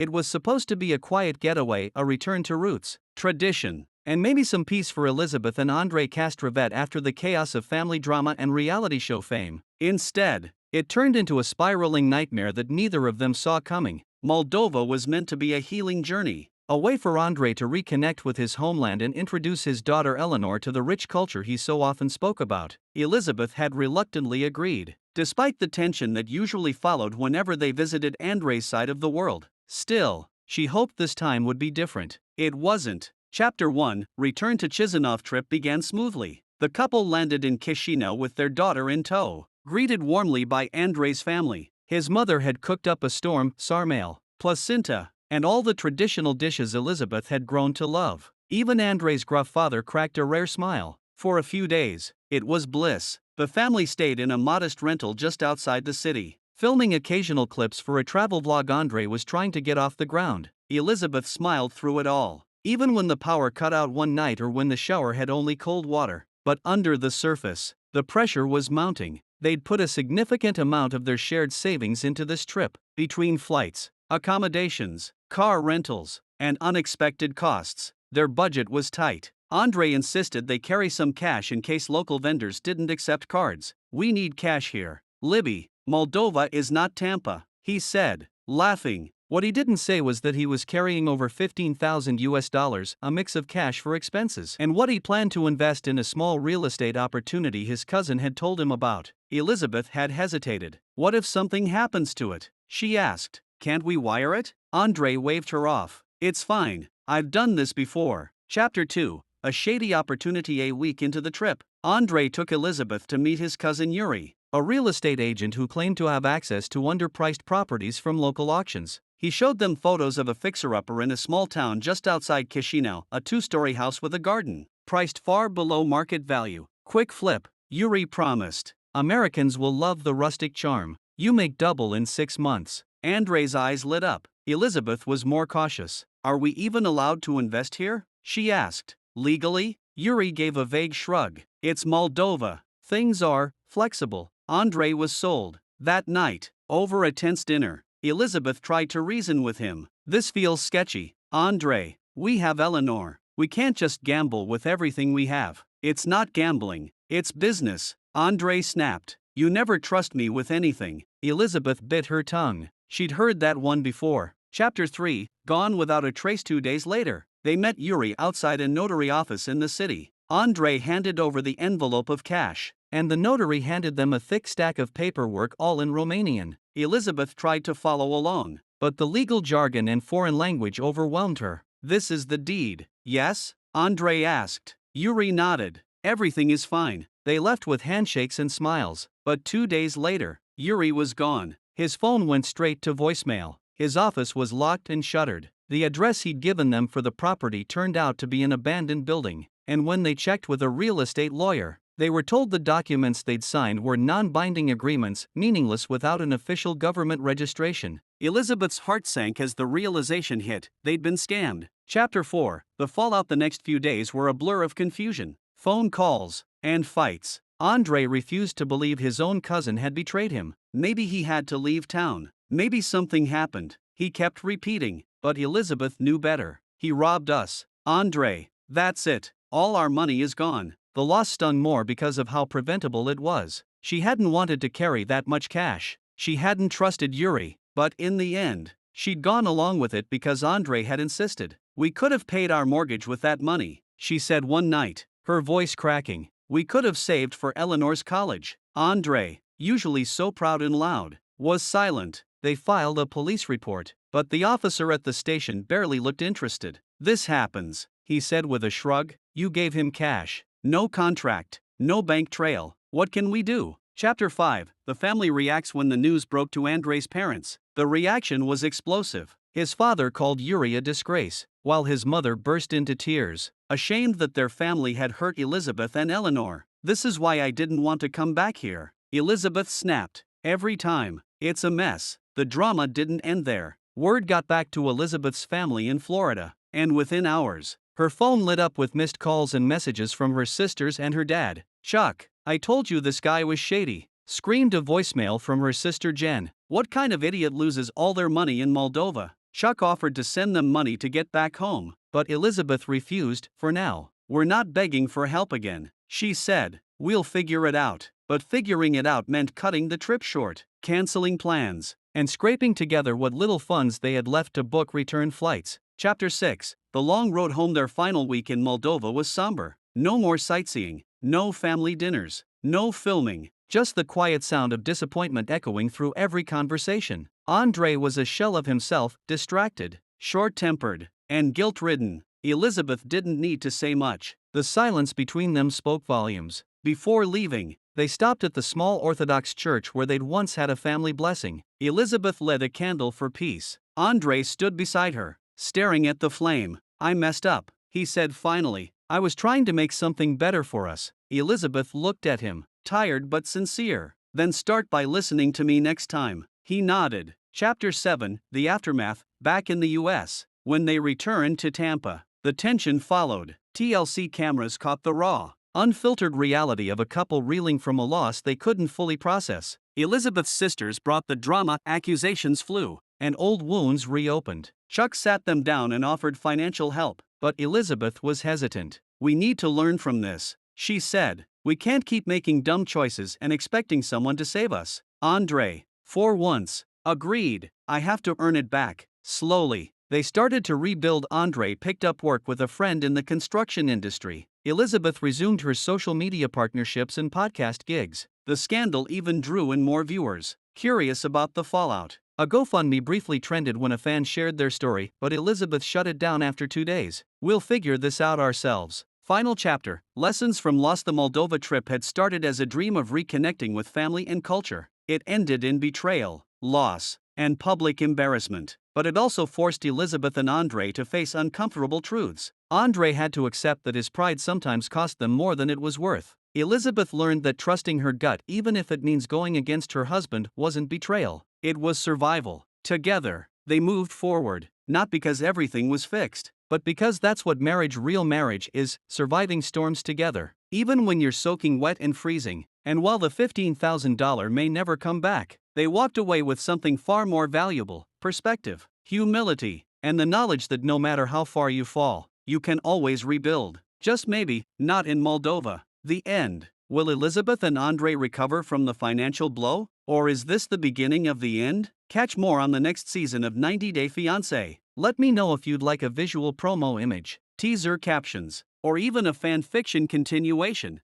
It was supposed to be a quiet getaway, a return to roots, tradition, and maybe some peace for Elizabeth and Andrei Castrovet after the chaos of family drama and reality show fame. Instead, it turned into a spiraling nightmare that neither of them saw coming. Moldova was meant to be a healing journey, a way for Andrei to reconnect with his homeland and introduce his daughter Eleanor to the rich culture he so often spoke about. Elizabeth had reluctantly agreed, despite the tension that usually followed whenever they visited Andrei's side of the world. Still, she hoped this time would be different. It wasn't. Chapter 1, Return to Chisinau trip began smoothly. The couple landed in Chisinau with their daughter in tow, greeted warmly by Andrei's family. His mother had cooked up a storm, sarmale, placenta, and all the traditional dishes Elizabeth had grown to love. Even Andrei's gruff father cracked a rare smile. For a few days, it was bliss. The family stayed in a modest rental just outside the city, filming occasional clips for a travel vlog Andrei was trying to get off the ground. Elizabeth smiled through it all, even when the power cut out one night or when the shower had only cold water. But under the surface, the pressure was mounting. They'd put a significant amount of their shared savings into this trip, between flights, accommodations, car rentals, and unexpected costs. Their budget was tight. Andrei insisted they carry some cash in case local vendors didn't accept cards. "We need cash here. Libby, Moldova is not Tampa," he said, laughing. What he didn't say was that he was carrying over $15,000, a mix of cash for expenses, and what he planned to invest in a small real estate opportunity his cousin had told him about. Elizabeth had hesitated. "What if something happens to it?" she asked. "Can't we wire it?" Andrei waved her off. "It's fine. I've done this before." Chapter 2, A Shady Opportunity. A week into the trip, Andrei took Elizabeth to meet his cousin Yuri, a real estate agent who claimed to have access to underpriced properties from local auctions. He showed them photos of a fixer-upper in a small town just outside Chisinau, a two-story house with a garden, priced far below market value. "Quick flip," Yuri promised. "Americans will love the rustic charm. You make double in 6 months." Andrei's eyes lit up. Elizabeth was more cautious. "Are we even allowed to invest here?" she asked. "Legally?" Yuri gave a vague shrug. "It's Moldova. Things are flexible." Andrei was sold. That night, over a tense dinner, Elizabeth tried to reason with him. "This feels sketchy. Andrei, we have Eleanor. We can't just gamble with everything we have." "It's not gambling. It's business," Andrei snapped. "You never trust me with anything." Elizabeth bit her tongue. She'd heard that one before. Chapter 3, Gone Without a Trace. 2 days later, they met Yuri outside a notary office in the city. Andrei handed over the envelope of cash, and the notary handed them a thick stack of paperwork all in Romanian. Elizabeth tried to follow along, but the legal jargon and foreign language overwhelmed her. "This is the deed, yes?" Andrei asked. Yuri nodded. "Everything is fine." They left with handshakes and smiles, but 2 days later, Yuri was gone. His phone went straight to voicemail. His office was locked and shuttered. The address he'd given them for the property turned out to be an abandoned building, and when they checked with a real estate lawyer, they were told the documents they'd signed were non-binding agreements, meaningless without an official government registration. Elizabeth's heart sank as the realization hit. They'd been scammed. Chapter 4, The fallout. The next few days were a blur of confusion, phone calls, and fights. Andrei refused to believe his own cousin had betrayed him. Maybe he had to leave town. Maybe something happened. He kept repeating, but Elizabeth knew better. "He robbed us, Andrei. That's it. All our money is gone." The loss stung more because of how preventable it was. She hadn't wanted to carry that much cash. She hadn't trusted Yuri, but in the end, she'd gone along with it because Andrei had insisted. "We could have paid our mortgage with that money," she said one night, her voice cracking. "We could have saved for Eleanor's college." Andrei, usually so proud and loud, was silent. They filed a police report, but the officer at the station barely looked interested. "This happens," he said with a shrug. "You gave him cash. No contract, no bank trail. What can we do?" Chapter 5, The family reacts. When the news broke to Andrei's parents, the reaction was explosive. His father called Yuri a disgrace, while his mother burst into tears, ashamed that their family had hurt Elizabeth and Eleanor. "This is why I didn't want to come back here," Elizabeth snapped. "Every time, it's a mess." The drama didn't end there. Word got back to Elizabeth's family in Florida, and within hours, her phone lit up with missed calls and messages from her sisters and her dad. "Chuck, I told you this guy was shady," screamed a voicemail from her sister Jen. "What kind of idiot loses all their money in Moldova?" Chuck offered to send them money to get back home, but Elizabeth refused, for now. "We're not begging for help again," she said. "We'll figure it out." But figuring it out meant cutting the trip short, canceling plans, and scraping together what little funds they had left to book return flights. Chapter 6. The long road home. Their final week in Moldova was somber. No more sightseeing, no family dinners, no filming, just the quiet sound of disappointment echoing through every conversation. Andrei was a shell of himself, distracted, short-tempered, and guilt-ridden. Elizabeth didn't need to say much. The silence between them spoke volumes. Before leaving, they stopped at the small Orthodox church where they'd once had a family blessing. Elizabeth lit a candle for peace. Andrei stood beside her, staring at the flame. "I messed up," he said finally. "I was trying to make something better for us." Elizabeth looked at him, tired but sincere. "Then start by listening to me next time." He nodded. Chapter 7. The aftermath. Back in the US. When they returned to Tampa, the tension followed. TLC cameras caught the raw, unfiltered reality of a couple reeling from a loss they couldn't fully process. Elizabeth's sisters brought the drama, accusations flew, and old wounds reopened. Chuck sat them down and offered financial help, but Elizabeth was hesitant. "We need to learn from this," she said. "We can't keep making dumb choices and expecting someone to save us." Andrei, for once, agreed. "I have to earn it back." Slowly, they started to rebuild. Andrei picked up work with a friend in the construction industry. Elizabeth resumed her social media partnerships and podcast gigs. The scandal even drew in more viewers, curious about the fallout. A GoFundMe briefly trended when a fan shared their story, but Elizabeth shut it down after 2 days. "We'll figure this out ourselves." Final chapter. Lessons from Lost. The Moldova trip had started as a dream of reconnecting with family and culture. It ended in betrayal, loss, and public embarrassment. But it also forced Elizabeth and Andrei to face uncomfortable truths. Andrei had to accept that his pride sometimes cost them more than it was worth. Elizabeth learned that trusting her gut, even if it means going against her husband, wasn't betrayal. It was survival. Together, they moved forward, not because everything was fixed, but because that's what real marriage is, surviving storms together, even when you're soaking wet and freezing. And while the $15,000 may never come back, they walked away with something far more valuable: perspective, humility, and the knowledge that no matter how far you fall, you can always rebuild. Just maybe, not in Moldova. The end. Will Elizabeth and Andrei recover from the financial blow? Or is this the beginning of the end? Catch more on the next season of 90 Day Fiancé. Let me know if you'd like a visual promo image, teaser captions, or even a fan fiction continuation.